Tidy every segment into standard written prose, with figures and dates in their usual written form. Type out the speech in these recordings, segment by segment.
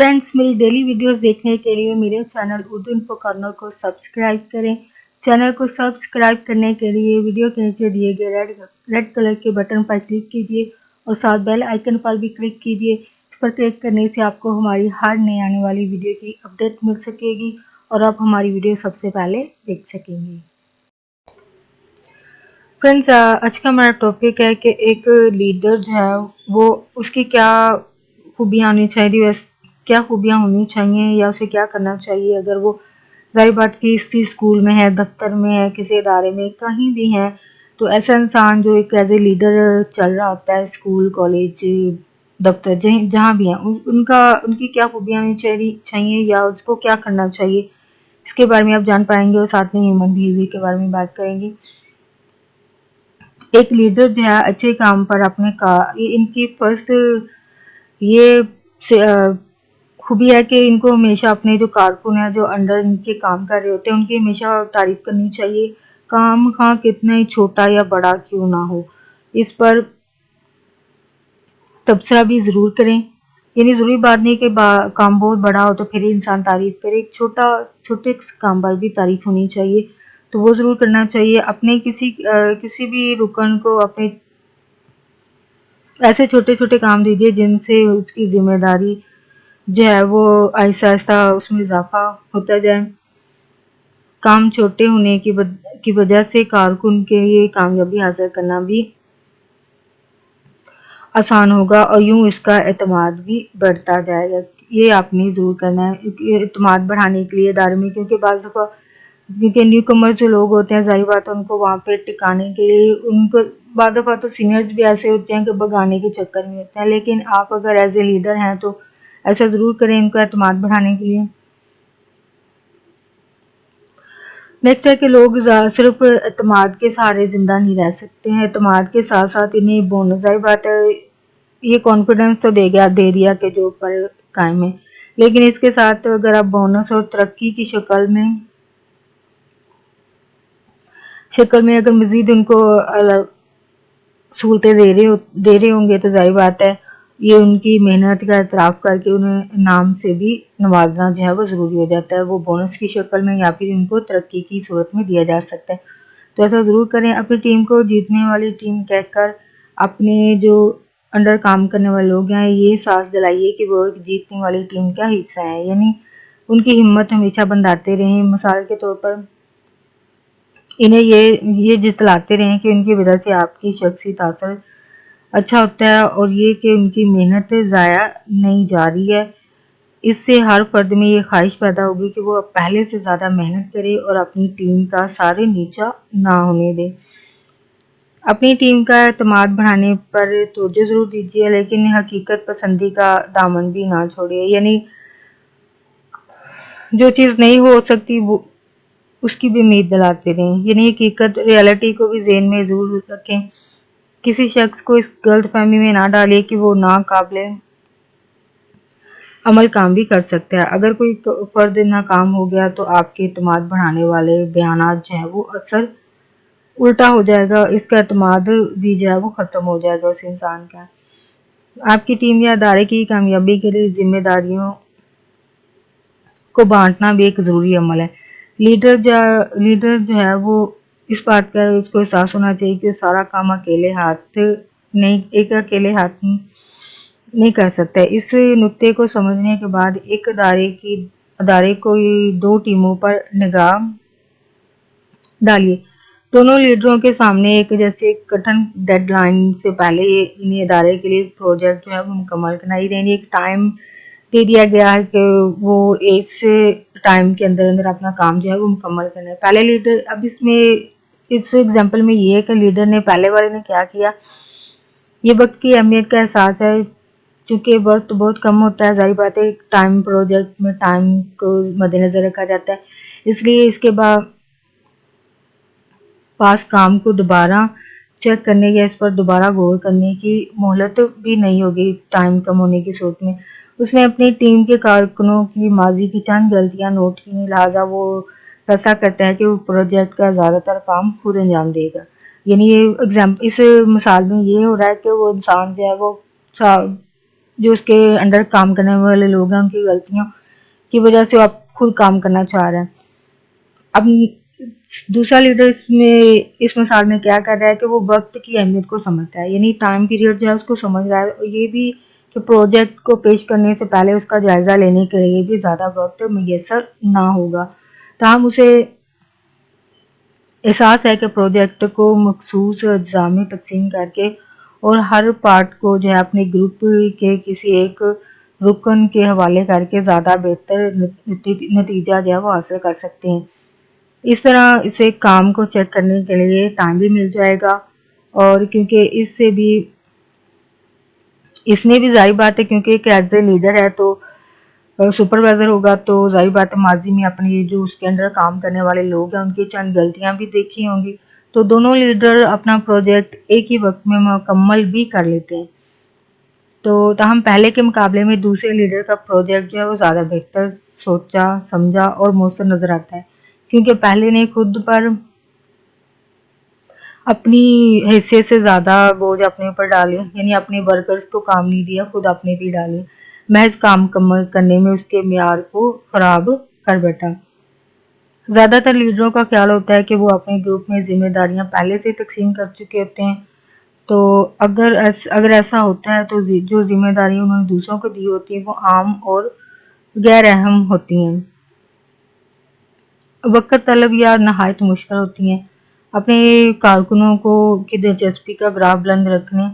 Friends, मेरी daily videos देखने के लिए मेरे चैनल उर्दू इन्फो कॉर्नर को सब्सक्राइब करें। चैनल को सब्सक्राइब करने के लिए वीडियो के नीचे दिए गए रेड कलर के बटन पर क्लिक कीजिए और साथ बेल आइकन पर भी क्लिक कीजिए। इस पर क्लिक करने से आपको हमारी हर नई आने वाली वीडियो की अपडेट मिल सकेगी और आप हमारी वीडियो सबसे पहले देख सकेंगे। फ्रेंड्स, आज का हमारा टॉपिक है कि एक लीडर जो है वो उसकी क्या खूबियाँ आनी चाहिए, क्या खूबियाँ होनी चाहिए या उसे क्या करना चाहिए। अगर वो ज़ाहिर बात की किसी स्कूल में है, दफ्तर में है, किसी इदारे में, कहीं भी है, तो ऐसा इंसान जो एक एज ए लीडर चल रहा होता है, स्कूल, कॉलेज, दफ्तर, जहाँ भी है, उनकी क्या खूबियाँ होनी चाहिए या उसको क्या करना चाहिए, इसके बारे में आप जान पाएंगे और साथ में ह्यूमन बिहेवियर के बारे में बात करेंगे। एक लीडर जो है अच्छे काम पर अपने का इनकी फर्स्ट ये खूबी है कि इनको हमेशा अपने जो कारकुन है, जो अंडर इनके काम कर रहे होते हैं, उनकी हमेशा तारीफ करनी चाहिए। काम हाँ कितना ही छोटा या बड़ा क्यों ना हो, इस पर तबसरा भी जरूर करें। यानी जरूरी बात नहीं कि काम बहुत बड़ा हो तो फिर इंसान तारीफ करे, एक छोटे काम पर भी तारीफ होनी चाहिए, तो वो जरूर करना चाहिए। अपने किसी भी रुकन को अपने ऐसे छोटे छोटे काम दीजिए जिनसे उसकी जिम्मेदारी जो है वो आहिस्ता आहिस्ता उसमें इजाफा होता जाए। काम छोटे होने की वजह से कारकुन के लिए कामयाबी हासिल करना भी आसान होगा और यूं इसका एतमाद भी बढ़ता जाएगा। ये आपने जरूर करना है एतमाद बढ़ाने के लिए इदारे में, क्योंकि बाज़ दफ़ा क्योंकि न्यू कमर जो लोग होते हैं, ज़ाहिर बात है उनको वहाँ पे टिकाने के लिए उनको बाद दफ़ा तो सीनियर्स भी ऐसे होते हैं कि भगाने के चक्कर में होते हैं, लेकिन आप अगर एज ए लीडर हैं तो ऐसा ज़रूर करें इनका एतमाद बढ़ाने के लिए। नेक्स्ट है कि लोग सिर्फ एतमाद के सहारे जिंदा नहीं रह सकते हैं, एतमाद के साथ साथ इन्हें बोनस, ज़ाहिर बात है ये कॉन्फिडेंस तो दे दिया कि जो ऊपर कायम है, लेकिन इसके साथ अगर आप बोनस और तरक्की की शक्ल में अगर मजीद उनको सहूलतें दे रहे होंगे तो जाहिर बात है ये उनकी मेहनत का एतराफ़ करके उन्हें इनाम से भी नवाजना जो है वो ज़रूरी हो जाता है। वो बोनस की शक्ल में या फिर उनको तरक्की की सूरत में दिया जा सकता है, तो ऐसा ज़रूर करें। अपनी टीम को जीतने वाली टीम कहकर अपने जो अंडर काम करने वाले लोग हैं ये साहस दिलाइए कि वो एक जीतने वाली टीम का हिस्सा है, यानी उनकी हिम्मत हमेशा बंधाते रहें। मिसाल के तौर पर इन्हें ये जितलाते रहें कि उनकी वजह से आपकी शख्सी ताकत अच्छा होता है और ये कि उनकी मेहनत ज़ाया नहीं जा रही है। इससे हर फर्द में ये ख्वाहिश पैदा होगी कि वो पहले से ज़्यादा मेहनत करे और अपनी टीम का सारे नीचा ना होने दे। अपनी टीम का एतमाद बढ़ाने पर तवज्जो ज़रूर दीजिए, लेकिन हकीकत पसंदी का दामन भी ना छोड़िए। यानी जो चीज़ नहीं हो सकती वो उसकी भी उम्मीद दिलाते रहें, यानी हकीकत रियलिटी को भी ज़हन में ज़रूर रखें। किसी शख्स को इस गलतफहमी में ना डालिए कि वो नाकाबिले अमल काम भी कर सकता है। अगर कोई फर्द नाकाम हो गया तो आपके एतमाद बढ़ाने वाले बयानात जो है वो अक्सर उल्टा हो जाएगा, इसका एतमाद भी जो है वो ख़त्म हो जाएगा उस इंसान का। आपकी टीम या अदारे की कामयाबी के लिए जिम्मेदारियों को बांटना भी एक ज़रूरी अमल है। लीडर जो है वो इस बात का उसको एहसास होना चाहिए कि सारा काम अकेले हाथ नहीं कर सकता। इस नुक्ते को समझने के बाद एक अदारे को दो टीमों पर निगाह डालिए। दोनों लीडरों के सामने एक जैसे कठिन डेडलाइन से पहले इन्हें अदारे के लिए प्रोजेक्ट जो है वो मुकम्मल करना ही रहेंगे। एक टाइम दे दिया गया है कि वो इस टाइम के अंदर अपना काम जो है वो मुकम्मल करना है। पहले लीडर अब इस एग्जांपल में ये है कि लीडर ने पहले वाले ने क्या किया, ये वक्त की अहमियत का एहसास है। चूंकि वक्त बहुत कम होता है, जाहिर बात है टाइम प्रोजेक्ट में टाइम को मद्देनजर रखा जाता है, इसलिए इसके बाद पास काम को दोबारा चेक करने या इस पर दोबारा गौर करने की मोहलत भी नहीं होगी टाइम कम होने की सूरत में। उसने अपनी टीम के कारकुनों की माजी की चंद गलतियां नोट की, लिहाजा वो फैसला करता है कि वो प्रोजेक्ट का ज़्यादातर काम खुद अंजाम देगा। यानी ये इस मिसाल में ये हो रहा है कि वो इंसान जो है वो जो उसके अंडर काम करने वाले लोग हैं उनकी गलतियों की वजह से वो आप खुद काम करना चाह रहे हैं। अब दूसरा लीडर इस मिसाल में क्या कर रहा है कि वो वक्त की अहमियत को समझता है, यानी टाइम पीरियड जो है उसको समझ रहा है, और ये भी कि प्रोजेक्ट को पेश करने से पहले उसका जायजा लेने के लिए भी ज़्यादा वक्त मुयसर ना होगा। ताहम उसे एहसास है कि प्रोजेक्ट को मखसूस अज्जा में तकसीम करके और हर पार्ट को जो है अपने ग्रुप के किसी एक रुकन के हवाले करके ज़्यादा बेहतर नतीजा जो है वो हासिल कर सकते हैं। इस तरह इसे काम को चेक करने के लिए टाइम भी मिल जाएगा, और क्योंकि इसमें भी ज़ाहिर बात है क्योंकि एक एज ए लीडर है तो सुपरवाइजर होगा, तो ज़ाहिर बात है माजी में अपने जो उसके अंडर काम करने वाले लोग हैं उनकी चंद गलतियां भी देखी होंगी, तो दोनों लीडर अपना प्रोजेक्ट एक ही वक्त में मुकम्मल भी कर लेते हैं। तो ताहम पहले के मुकाबले में दूसरे लीडर का प्रोजेक्ट जो है वो ज़्यादा बेहतर सोचा समझा और मौसर नज़र आता है, क्योंकि पहले ने खुद पर अपनी हैसियत से ज़्यादा बोझ अपने ऊपर डाले, यानी अपने वर्कर्स को काम नहीं दिया, खुद अपने भी डाले, महज काम कम करने में उसके मियार को ख़राब कर बैठा। ज़्यादातर लीडरों का ख्याल होता है कि वो अपने ग्रुप में जिम्मेदारियां पहले से तकसीम कर चुके होते हैं, तो अगर ऐसा होता है तो जो जिम्मेदारी उन्होंने दूसरों को दी होती है वो आम और गैर अहम होती हैं, वक्त तलब या नहायत मुश्किल होती हैं। अपने कारकुनों को की दिलचस्पी का ग्राफ बुलंद रखने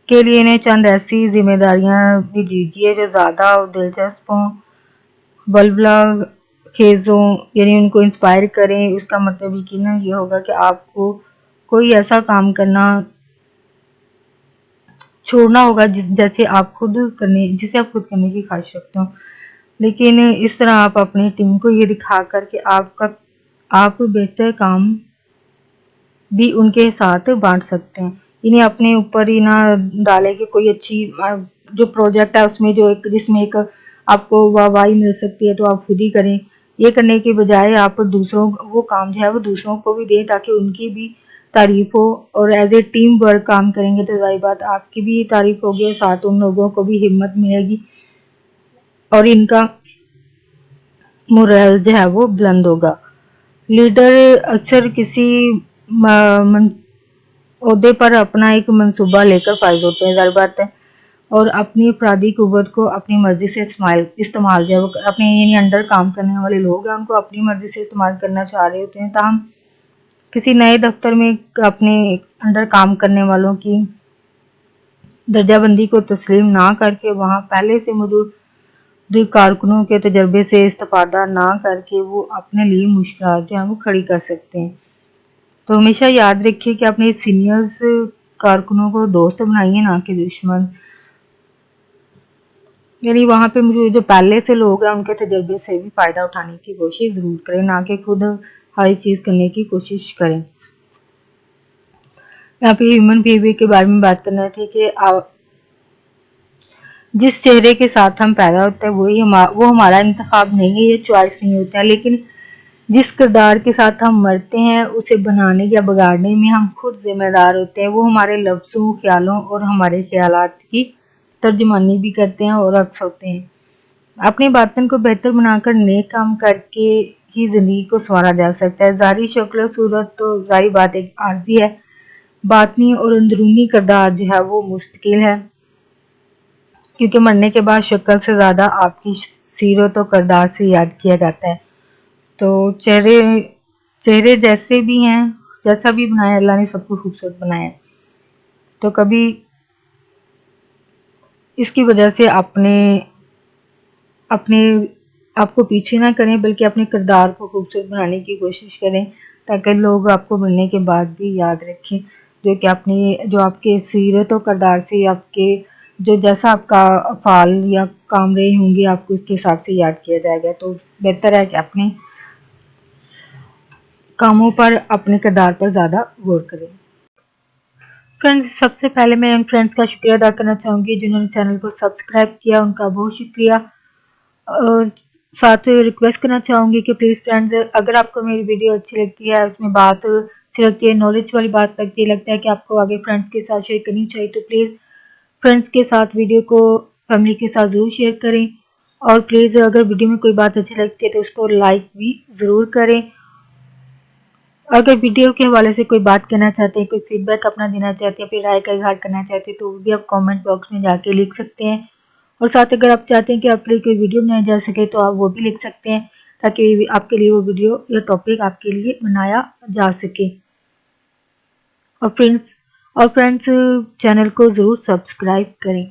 के लिए इन्हें चंद ऐसी जिम्मेदारियां भी दीजिए जो ज़्यादा दिलचस्प हों, बलबला खेज हों, यानी उनको इंस्पायर करें। उसका मतलब यकीनन ये होगा कि आपको कोई ऐसा काम करना छोड़ना होगा जिसे आप खुद करने की ख्वाहिश रखते हो, लेकिन इस तरह आप अपनी टीम को ये दिखा कर कि आप बेहतर काम भी उनके साथ बांट सकते हैं। इन्हें अपने ऊपर ही ना डाले कि कोई अच्छी जो प्रोजेक्ट है उसमें जिसमें एक आपको वाहवाही मिल सकती है तो आप खुद ही करें। ये करने के बजाय आप दूसरों वो काम जो है वो दूसरों को भी दें ताकि उनकी भी तारीफ हो, और एज ए टीम वर्क काम करेंगे तो जाहिर बात आपकी भी तारीफ होगी और साथ उन लोगों को भी हिम्मत मिलेगी और इनका मोरल जो है वो बुलंद होगा। लीडर अक्सर किसी ओहदे पर अपना एक मंसूबा लेकर फाइज होते हैं, ज़ाहिर बात है, और अपनी अफराधी कुव्वत को अपनी मर्जी से इस्तेमाल जो है अपने यानी अंडर काम करने वाले लोग हैं उनको अपनी मर्जी से इस्तेमाल करना चाह रहे होते हैं। ताहम किसी नए दफ्तर में अपने अंडर काम करने वालों की दर्जाबंदी को तस्लीम ना करके वहाँ पहले से मौजूद कारकुनों के तजर्बे से इस्तेफादा ना करके वो अपने लिए मुश्किलात जो है वो खड़ी कर सकते हैं। तो हमेशा याद रखिए कि अपने सीनियर्स कारकुनों को दोस्त बनाइए ना कि दुश्मन, यानी वहाँ पे मुझे जो पहले से लोग हैं उनके तजर्बे से भी फ़ायदा उठाने की कोशिश ज़रूर करें, ना कि खुद हर चीज़ करने की कोशिश करें। यहाँ पे ह्यूमन बिहेवियर के बारे में बात करना थी कि जिस चेहरे के साथ हम पैदा होते हैं वो हमारा इंतखाब नहीं है, ये चॉइस नहीं होता है, लेकिन जिस किरदार के साथ हम मरते हैं उसे बनाने या बिगाड़ने में हम खुद जिम्मेदार होते हैं। वो हमारे लफ्ज़ों, ख्यालों और हमारे ख्यालात की तर्जुमानी भी करते हैं और अक्स होते हैं। अपनी बातन को बेहतर बनाकर नेक काम करके ही ज़िंदगी को संवारा जा सकता है। ज़ाहिरी शक्ल सूरत तो ज़ाहिर बात एक आर्जी है, बातनी और अंदरूनी किरदार जो है वो मुस्तकिल है, क्योंकि मरने के बाद शक्ल से ज़्यादा आपकी सीरत और किरदार से याद किया जाता है। तो चेहरे जैसे भी हैं, जैसा भी बनाया अल्लाह ने सबको खूबसूरत बनाया, तो कभी इसकी वजह से अपने आपको पीछे ना करें, बल्कि अपने किरदार को खूबसूरत बनाने की कोशिश करें ताकि लोग आपको मिलने के बाद भी याद रखें जो आपके सीरत और किरदार से आपके जो जैसा आपका अफ़ाल या काम रहे होंगे आपको उसके हिसाब से याद किया जाएगा। तो बेहतर है कि अपने कामों पर अपने किरदार पर ज़्यादा गौर करें। फ्रेंड्स, सबसे पहले मैं उन फ्रेंड्स का शुक्रिया अदा करना चाहूँगी जिन्होंने चैनल को सब्सक्राइब किया, उनका बहुत शुक्रिया। और साथ रिक्वेस्ट करना चाहूँगी कि प्लीज़ फ्रेंड्स, अगर आपको मेरी वीडियो अच्छी लगती है, उसमें बात अच्छी लगती है, नॉलेज वाली बात लगती है, लगता है कि आपको आगे फ्रेंड्स के साथ शेयर करनी चाहिए, तो प्लीज़ फ्रेंड्स के साथ वीडियो को फैमिली के साथ ज़रूर शेयर करें और प्लीज़ अगर वीडियो में कोई बात अच्छी लगती है तो उसको लाइक भी ज़रूर करें। अगर वीडियो के हवाले से कोई बात कहना चाहते हैं, कोई फीडबैक अपना देना चाहते हैं, फिर राय का इजहार करना चाहते हैं तो वो भी आप कमेंट बॉक्स में जाके लिख सकते हैं। और साथ अगर आप चाहते हैं कि आपके लिए कोई वीडियो बनाया जा सके तो आप वो भी लिख सकते हैं ताकि आपके लिए वो वीडियो या टॉपिक आपके लिए बनाया जा सके। और फ्रेंड्स चैनल को ज़रूर सब्सक्राइब करें।